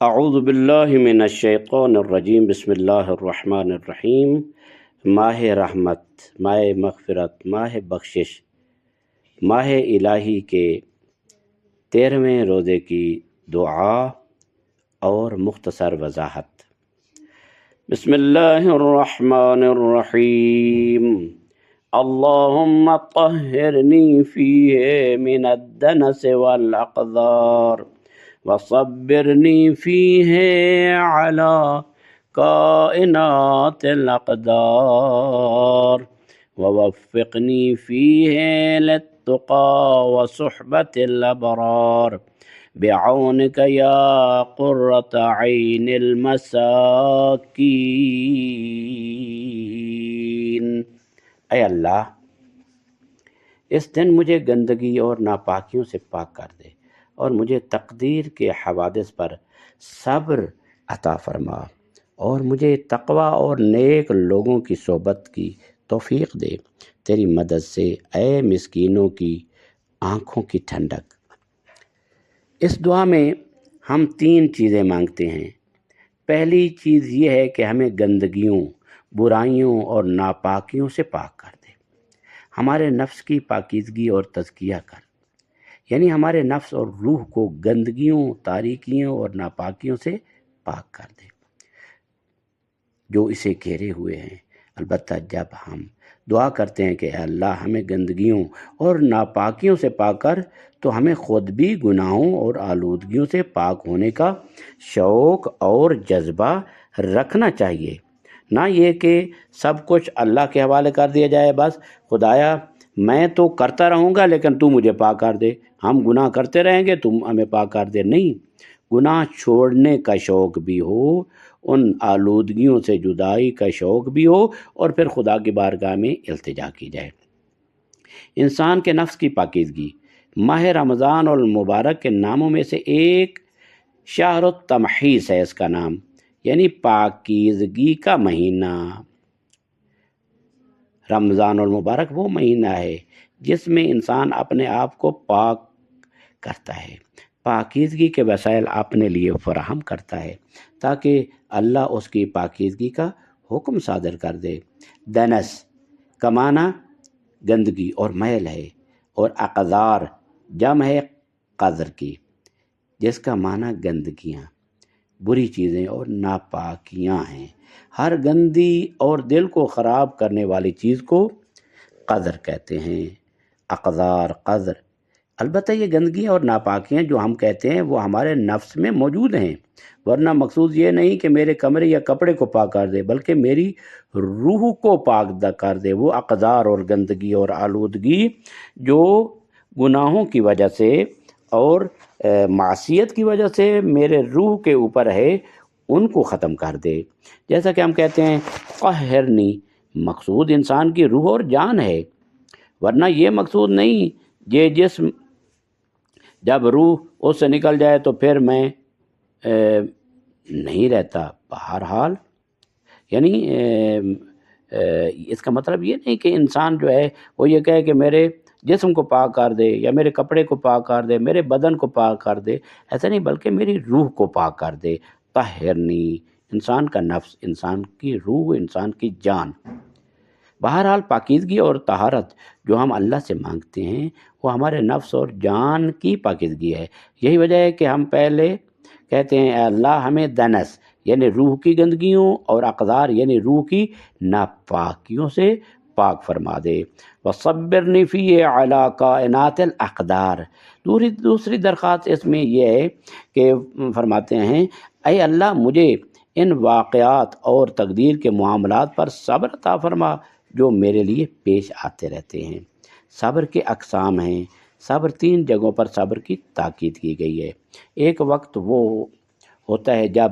اعوذ باللہ من الشیطان الرجیم، بسم اللہ الرحمن الرحیم۔ ماہ رحمت، ماہ مغفرت، ماہ بخشش، ماہ الہی کے 13ویں روزے کی دعا اور مختصر وضاحت۔ بسم اللہ الرحمن الرحیم۔ اللہم طہرنی فیہ من الدنس والاقذار وصبرنی فیہ علی کائنات الاقدار ووفقنی فیہ للتقى وصحبت الابرار بعونک یا قرۃ عین المساکین۔ اے اللہ، اس دن مجھے گندگی اور ناپاکیوں سے پاک کر دے اور مجھے تقدیر کے حوادث پر صبر عطا فرما، اور مجھے تقوی اور نیک لوگوں کی صحبت کی توفیق دے۔ تیری مدد سے اے مسکینوں کی آنکھوں کی ٹھنڈک۔ اس دعا میں ہم 3 چیزیں مانگتے ہیں۔ پہلی چیز یہ ہے کہ ہمیں گندگیوں، برائیوں اور ناپاکیوں سے پاک کر دے۔ ہمارے نفس کی پاکیزگی اور تزکیہ کر، یعنی ہمارے نفس اور روح کو گندگیوں، تاریکیوں اور ناپاکیوں سے پاک کر دے جو اسے گھیرے ہوئے ہیں۔ البتہ جب ہم دعا کرتے ہیں کہ اے اللہ ہمیں گندگیوں اور ناپاکیوں سے پاک کر، تو ہمیں خود بھی گناہوں اور آلودگیوں سے پاک ہونے کا شوق اور جذبہ رکھنا چاہیے، نہ یہ کہ سب کچھ اللہ کے حوالے کر دیا جائے، بس خدایا میں تو کرتا رہوں گا لیکن تو مجھے پاک کر دے، ہم گناہ کرتے رہیں گے تم ہمیں پاک کر دے۔ نہیں، گناہ چھوڑنے کا شوق بھی ہو، ان آلودگیوں سے جدائی کا شوق بھی ہو، اور پھر خدا کی بارگاہ میں التجا کی جائے۔ انسان کے نفس کی پاکیزگی، ماہ رمضان المبارک کے ناموں میں سے ایک شہر التمحیص ہے، اس کا نام یعنی پاکیزگی کا مہینہ۔ رمضان المبارک وہ مہینہ ہے جس میں انسان اپنے آپ کو پاک کرتا ہے، پاکیزگی کے وسائل اپنے لیے فراہم کرتا ہے تاکہ اللہ اس کی پاکیزگی کا حکم صادر کر دے۔ دنس کا معنی گندگی اور میل ہے، اور اقذار جمع ہے قذر کی، جس کا معنی گندگیاں، بری چیزیں اور ناپاکیاں ہیں۔ ہر گندی اور دل کو خراب کرنے والی چیز کو قذر کہتے ہیں۔ اقذار، قذر۔ البتہ یہ گندگیاں اور ناپاکیاں جو ہم کہتے ہیں وہ ہمارے نفس میں موجود ہیں، ورنہ مقصود یہ نہیں کہ میرے کمرے یا کپڑے کو پاک کر دے، بلکہ میری روح کو پاک کر دے۔ وہ اقذار اور گندگی اور آلودگی جو گناہوں کی وجہ سے اور معصیت کی وجہ سے میرے روح کے اوپر ہے، ان کو ختم کر دے۔ جیسا کہ ہم کہتے ہیں قہرنی، مقصود انسان کی روح اور جان ہے، ورنہ یہ مقصود نہیں یہ جسم جب روح اس سے نکل جائے تو پھر میں نہیں رہتا۔ بہرحال یعنی اس کا مطلب یہ نہیں کہ انسان جو ہے وہ یہ کہے کہ میرے جسم کو پاک کر دے یا میرے کپڑے کو پاک کر دے، میرے بدن کو پاک کر دے، ایسا نہیں، بلکہ میری روح کو پاک کر دے۔ طہرنی، انسان کا نفس، انسان کی روح، انسان کی جان۔ بہرحال پاکیزگی اور طہارت جو ہم اللہ سے مانگتے ہیں وہ ہمارے نفس اور جان کی پاکیزگی ہے۔ یہی وجہ ہے کہ ہم پہلے کہتے ہیں اے اللہ ہمیں دنس یعنی روح کی گندگیوں اور اقذار یعنی روح کی ناپاکیوں سے پاک فرما دے۔ وصبرنی فیہ علی کائنات الاقدار۔ دوسری درخواست اس میں یہ ہے کہ فرماتے ہیں اے اللہ مجھے ان واقعات اور تقدیر کے معاملات پر صبر عطا فرما جو میرے لیے پیش آتے رہتے ہیں۔ صبر کے اقسام ہیں۔ صبر 3 جگہوں پر صبر کی تاکید کی گئی ہے۔ ایک وقت وہ ہوتا ہے جب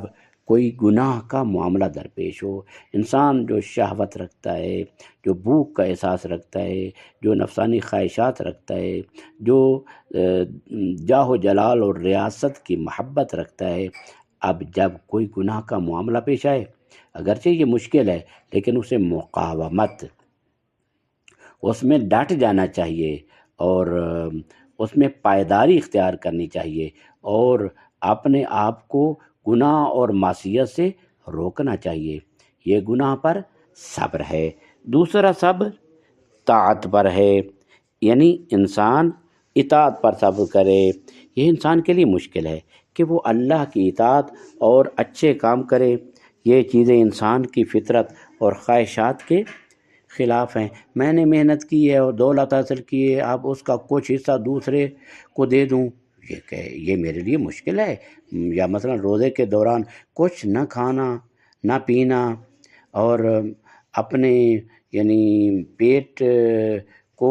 کوئی گناہ کا معاملہ درپیش ہو، انسان جو شہوت رکھتا ہے، جو بھوک کا احساس رکھتا ہے، جو نفسانی خواہشات رکھتا ہے، جو جاہ و جلال اور ریاست کی محبت رکھتا ہے، اب جب کوئی گناہ کا معاملہ پیش آئے، اگرچہ یہ مشکل ہے لیکن اسے مقاومت، اس میں ڈٹ جانا چاہیے اور اس میں پائیداری اختیار کرنی چاہیے اور اپنے آپ کو گناہ اور معصیت سے روکنا چاہیے، یہ گناہ پر صبر ہے۔ دوسرا صبر طاعت پر ہے، یعنی انسان اطاعت پر صبر کرے۔ یہ انسان کے لیے مشکل ہے کہ وہ اللہ کی اطاعت اور اچھے کام کرے، یہ چیزیں انسان کی فطرت اور خواہشات کے خلاف ہیں۔ میں نے محنت کی ہے اور دولت حاصل کی ہے، اب اس کا کچھ حصہ دوسرے کو دے دوں، یہ میرے لیے مشکل ہے۔ یا مثلا روزے کے دوران کچھ نہ کھانا نہ پینا اور اپنے یعنی پیٹ کو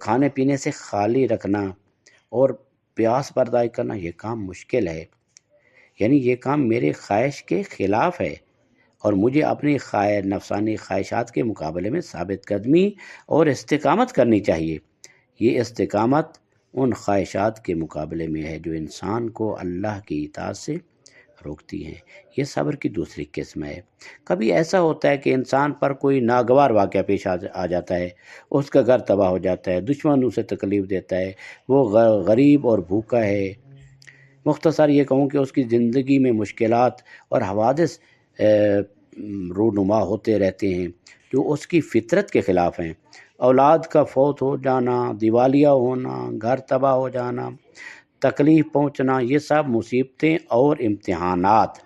کھانے پینے سے خالی رکھنا اور پیاس برداشت کرنا، یہ کام مشکل ہے، یعنی یہ کام میرے خواہش کے خلاف ہے، اور مجھے اپنی نفسانی خواہشات کے مقابلے میں ثابت قدمی اور استقامت کرنی چاہیے۔ یہ استقامت ان خواہشات کے مقابلے میں ہے جو انسان کو اللہ کی اطاعت سے روکتی ہیں۔ یہ صبر کی دوسری قسم ہے۔ کبھی ایسا ہوتا ہے کہ انسان پر کوئی ناگوار واقعہ پیش آ جاتا ہے، اس کا گھر تباہ ہو جاتا ہے، دشمن اسے تکلیف دیتا ہے، وہ غریب اور بھوکا ہے۔ مختصر یہ کہوں کہ اس کی زندگی میں مشکلات اور حوادث رونما ہوتے رہتے ہیں جو اس کی فطرت کے خلاف ہیں۔ اولاد کا فوت ہو جانا، دیوالیہ ہونا، گھر تباہ ہو جانا، تکلیف پہنچنا، یہ سب مصیبتیں اور امتحانات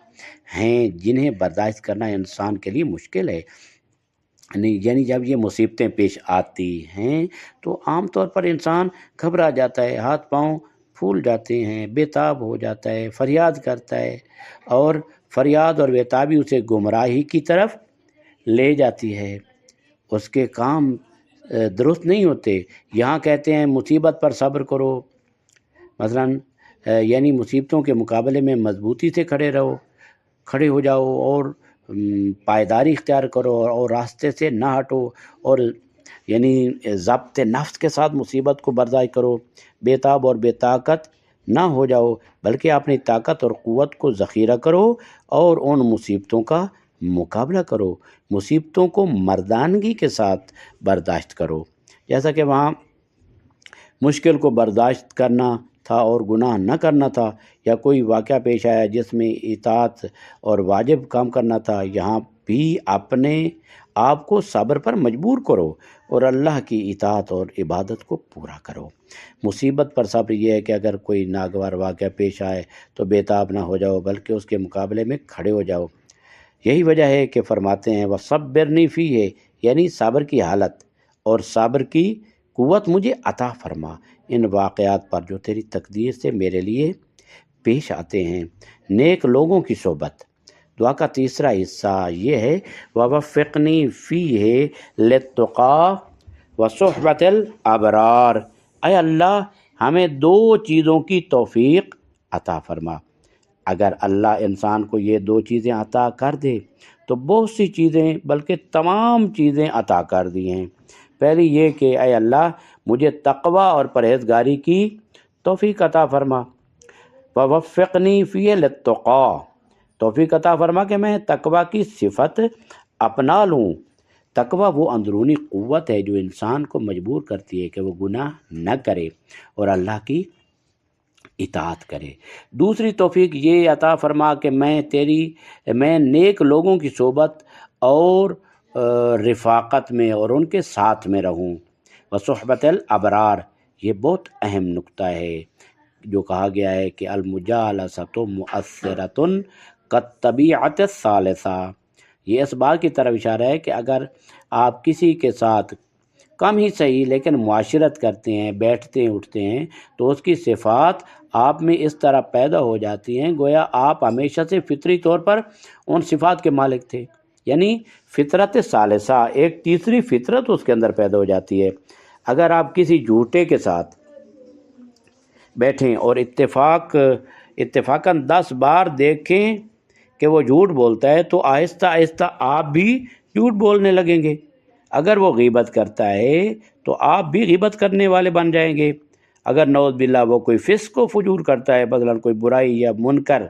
ہیں جنہیں برداشت کرنا انسان کے لیے مشکل ہے۔ یعنی جب یہ مصیبتیں پیش آتی ہیں تو عام طور پر انسان گھبرا جاتا ہے، ہاتھ پاؤں پھول جاتے ہیں، بے تاب ہو جاتا ہے، فریاد کرتا ہے، اور فریاد اور بے تابی اسے گمراہی کی طرف لے جاتی ہے۔ اس کے کام درست نہیں ہوتے۔ یہاں کہتے ہیں مصیبت پر صبر کرو، مثلاً یعنی مصیبتوں کے مقابلے میں مضبوطی سے کھڑے ہو جاؤ اور پائیداری اختیار کرو اور راستے سے نہ ہٹو، اور یعنی ضبط نفس کے ساتھ مصیبت کو برداشت کرو، بے تاب اور بے طاقت نہ ہو جاؤ، بلکہ اپنی طاقت اور قوت کو ذخیرہ کرو اور ان مصیبتوں کا مقابلہ کرو، مصیبتوں کو مردانگی کے ساتھ برداشت کرو۔ جیسا کہ وہاں مشکل کو برداشت کرنا تھا اور گناہ نہ کرنا تھا، یا کوئی واقعہ پیش آیا جس میں اطاعت اور واجب کام کرنا تھا، یہاں بھی اپنے آپ کو صبر پر مجبور کرو اور اللہ کی اطاعت اور عبادت کو پورا کرو۔ مصیبت پر صبر یہ ہے کہ اگر کوئی ناگوار واقعہ پیش آئے تو بے تاب نہ ہو جاؤ، بلکہ اس کے مقابلے میں کھڑے ہو جاؤ۔ یہی وجہ ہے کہ فرماتے ہیں وَصَبِّرْنِی فِیہ، یعنی صبر کی حالت اور صبر کی قوت مجھے عطا فرما ان واقعات پر جو تیری تقدیر سے میرے لیے پیش آتے ہیں۔ نیک لوگوں کی صحبت، دعا کا تیسرا حصہ یہ ہے وَوَفِّقْنِی فِیہ لِلتُّقَىٰ وَصُحْبَةِ الْأَبْرَارِ، اے اللہ ہمیں دو چیزوں کی توفیق عطا فرما۔ اگر اللہ انسان کو یہ دو چیزیں عطا کر دے تو بہت سی چیزیں بلکہ تمام چیزیں عطا کر دی ہیں۔ پہلی یہ کہ اے اللہ مجھے تقوی اور پرہیزگاری کی توفیق عطا فرما۔ وَوَفِّقْنِی فِیہ لِلتُّقَىٰ، توفیق عطا فرما کہ میں تقوی کی صفت اپنا لوں۔ تقوی وہ اندرونی قوت ہے جو انسان کو مجبور کرتی ہے کہ وہ گناہ نہ کرے اور اللہ کی اطاعت کرے۔ دوسری توفیق یہ عطا فرما کہ میں نیک لوگوں کی صحبت اور رفاقت میں اور ان کے ساتھ میں رہوں۔ وصحبت الابرار، یہ بہت اہم نقطہ ہے جو کہا گیا ہے کہ المجالسۃ مؤثرۃ کالطبیعۃ الثالثہ، یہ اس بات کی طرف اشارہ ہے کہ اگر آپ کسی کے ساتھ کم ہی صحیح لیکن معاشرت کرتے ہیں، بیٹھتے ہیں اٹھتے ہیں، تو اس کی صفات آپ میں اس طرح پیدا ہو جاتی ہیں گویا آپ ہمیشہ سے فطری طور پر ان صفات کے مالک تھے، یعنی فطرت ثالثہ، ایک تیسری فطرت اس کے اندر پیدا ہو جاتی ہے۔ اگر آپ کسی جھوٹے کے ساتھ بیٹھیں اور اتفاقاً 10 بار دیکھیں کہ وہ جھوٹ بولتا ہے تو آہستہ آہستہ آپ بھی جھوٹ بولنے لگیں گے۔ اگر وہ غیبت کرتا ہے تو آپ بھی غیبت کرنے والے بن جائیں گے۔ اگر نعوذ باللہ وہ کوئی فسق و فجور کرتا ہے، مثلاً کوئی برائی یا منکر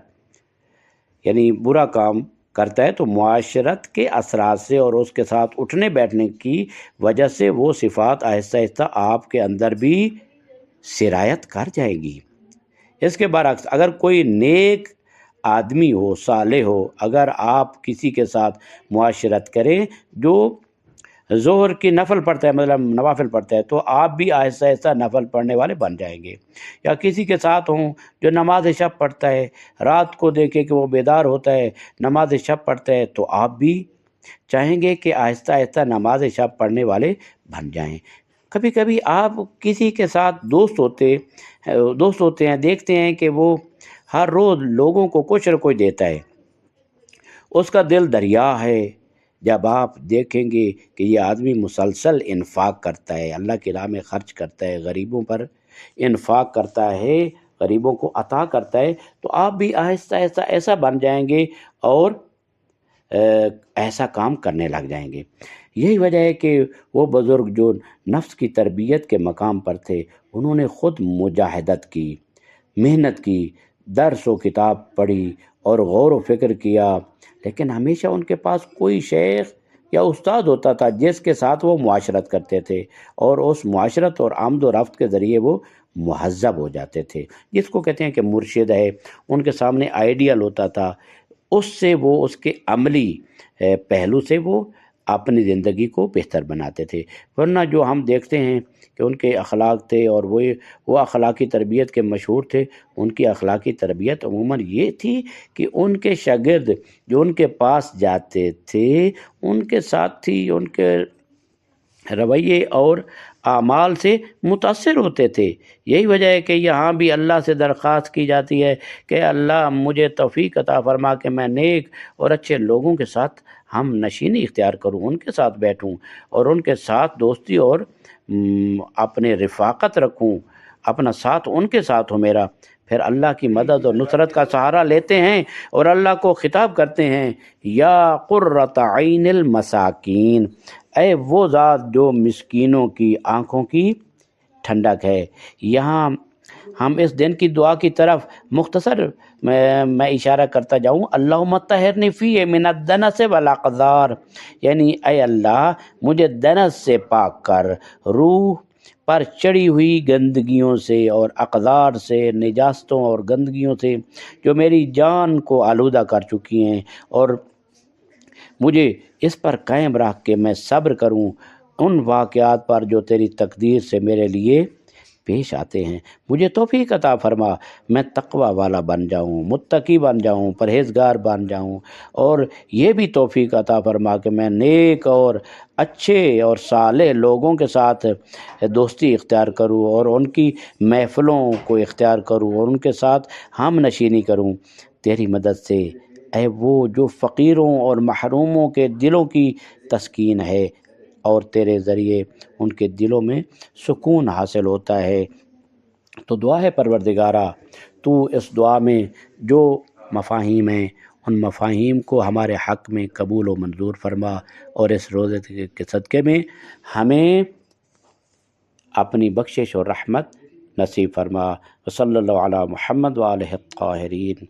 یعنی برا کام کرتا ہے، تو معاشرت کے اثرات سے اور اس کے ساتھ اٹھنے بیٹھنے کی وجہ سے وہ صفات آہستہ آہستہ آپ کے اندر بھی سرایت کر جائے گی۔ اس کے برعکس اگر کوئی نیک آدمی ہو، صالح ہو، اگر آپ کسی کے ساتھ معاشرت کریں جو ظہر کی نفل پڑھتا ہے، مطلب نوافل پڑھتا ہے، تو آپ بھی آہستہ آہستہ نفل پڑھنے والے بن جائیں گے۔ یا کسی کے ساتھ ہوں جو نماز شب پڑھتا ہے، رات کو دیکھے کہ وہ بیدار ہوتا ہے، نماز شب پڑھتا ہے، تو آپ بھی چاہیں گے کہ آہستہ آہستہ نماز شب پڑھنے والے بن جائیں۔ کبھی کبھی آپ کسی کے ساتھ دوست ہوتے ہیں، دیکھتے ہیں کہ وہ ہر روز لوگوں کو کچھ نہ کچھ دیتا ہے، اس کا دل دریا ہے۔ جب آپ دیکھیں گے کہ یہ آدمی مسلسل انفاق کرتا ہے، اللہ کی راہ میں خرچ کرتا ہے، غریبوں پر انفاق کرتا ہے، غریبوں کو عطا کرتا ہے، تو آپ بھی آہستہ آہستہ ایسا بن جائیں گے اور ایسا کام کرنے لگ جائیں گے۔ یہی وجہ ہے کہ وہ بزرگ جو نفس کی تربیت کے مقام پر تھے، انہوں نے خود مجاہدت کی، محنت کی، درس و کتاب پڑھی اور غور و فکر کیا، لیکن ہمیشہ ان کے پاس کوئی شیخ یا استاد ہوتا تھا جس کے ساتھ وہ معاشرت کرتے تھے، اور اس معاشرت اور آمد و رفت کے ذریعے وہ مہذب ہو جاتے تھے، جس کو کہتے ہیں کہ مرشد ہے۔ ان کے سامنے آئیڈیل ہوتا تھا، اس سے وہ اس کے عملی پہلو سے وہ اپنی زندگی کو بہتر بناتے تھے۔ ورنہ جو ہم دیکھتے ہیں کہ ان کے اخلاق تھے اور وہ اخلاقی تربیت کے مشہور تھے، ان کی اخلاقی تربیت عموماً یہ تھی کہ ان کے شاگرد جو ان کے پاس جاتے تھے، ان کے ساتھی ان کے رویے اور اعمال سے متاثر ہوتے تھے۔ یہی وجہ ہے کہ یہاں بھی اللہ سے درخواست کی جاتی ہے کہ اللہ مجھے توفیق عطا فرما کہ میں نیک اور اچھے لوگوں کے ساتھ ہم نشینی اختیار کروں، ان کے ساتھ بیٹھوں اور ان کے ساتھ دوستی اور اپنے رفاقت رکھوں، اپنا ساتھ ان کے ساتھ ہو میرا۔ پھر اللہ کی مدد اور نصرت کا سہارا لیتے ہیں اور اللہ کو خطاب کرتے ہیں، یا قرۃ عین المساکین، اے وہ ذات جو مسکینوں کی آنکھوں کی ٹھنڈک ہے۔ یہاں ہم اس دن کی دعا کی طرف مختصر میں اشارہ کرتا جاؤں، اللہم طہرنی فیہ من الدنس والاقذار، یعنی اے اللہ مجھے دنس سے پاک کر، روح پر چڑھی ہوئی گندگیوں سے اور اقذار سے، نجاستوں اور گندگیوں سے جو میری جان کو آلودہ کر چکی ہیں، اور مجھے اس پر قائم رکھ کے میں صبر کروں ان واقعات پر جو تیری تقدیر سے میرے لیے پیش آتے ہیں۔ مجھے توفیق عطا فرما میں تقوی والا بن جاؤں، متقی بن جاؤں، پرہیزگار بن جاؤں، اور یہ بھی توفیق عطا فرما کہ میں نیک اور اچھے اور صالح لوگوں کے ساتھ دوستی اختیار کروں اور ان کی محفلوں کو اختیار کروں اور ان کے ساتھ ہم نشینی کروں تیری مدد سے، اے وہ جو فقیروں اور محروموں کے دلوں کی تسکین ہے، اور تیرے ذریعے ان کے دلوں میں سکون حاصل ہوتا ہے۔ تو دعا ہے پروردگارہ، تو اس دعا میں جو مفاہیم ہیں ان مفاہیم کو ہمارے حق میں قبول و منظور فرما، اور اس روزے کے صدقے میں ہمیں اپنی بخشش اور رحمت نصیب فرما۔ صلی اللہ علی محمد وآلہ الطاہرین۔